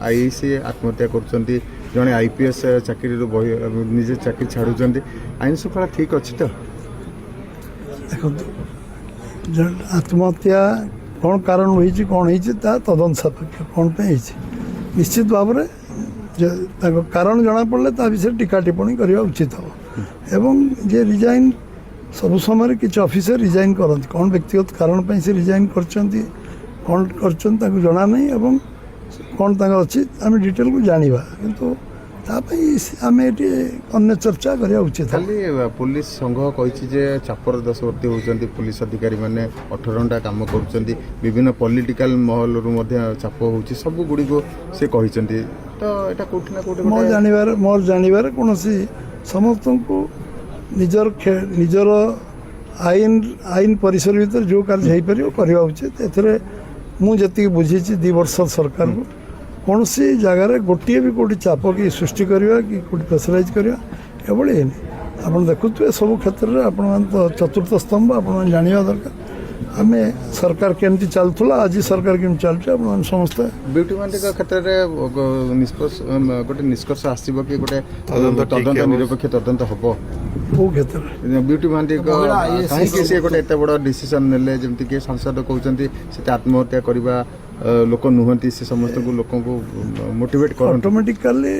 IAS आत्महत्या कर जड़े आईपीएस चाकरी निजे चाकरी छाड़ुंट आईन श्रृंखला ठीक अच्छी तो देखो आत्महत्या कौन कारण होती कौन होती तदंत सापेक्ष कौन पे निश्चित भाव में कारण जना पड़े विषय टीका टिप्पणी करने उचित हम एवं जे रिजाइन सब समय किसी ऑफिसर रिजाइन करती कौन व्यक्तिगत कारण पर से रिजाइन कर कौन कर जना नहीं एवं कौन अच्छी आम डिटेल को जाना किंतु आम ये अन्य चर्चा करने उचित खाली पुलिस संघ कही चापर दशवर्ती होती पुलिस अधिकारी मैंने 18 घंटा काम कर विभिन्न पॉलिटिकल महल चाप हो सब गुड़ी को से कहते तो यहाँ कौटि ना कौटि मोर जानवर कौन समस्त को निजर आईन परिसर भीतर जो कार्य हो पार करवा उचित ए मुझे बुझी 2 वर्ष सरकार को कौन सी जगार गोटे भी कौटी चाप कि सृष्टि करवा कि कौटी प्रेसराइज करवा एभली आप देखुए सब क्षेत्र में आपण तो चतुर्थ स्तंभ आप जाना दरकार आम सरकार केमती चलूला आज सरकार केमती चलुचे आप समस्त ब्यूटी मांडी क्षेत्र में निष्कर्ष गोटे निष्कर्ष आसो कि गोटे तदंत निरपेक्ष तदंत हम कौ क्षेत्र ब्यूटी मांडी कहीं सी गोटे एत बड़ डिसीजन ने जमीक कि सांसद कहते से आत्महत्या करवा लोक नुहति से समस्त को लोक मोटिवेट कर ऑटोमेटिकली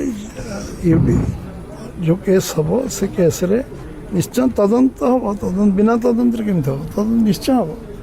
जो केस हम से केस रे निश्चय तदंत हम तदंत बिना तदंत केमती हम तदंत निश्चय हम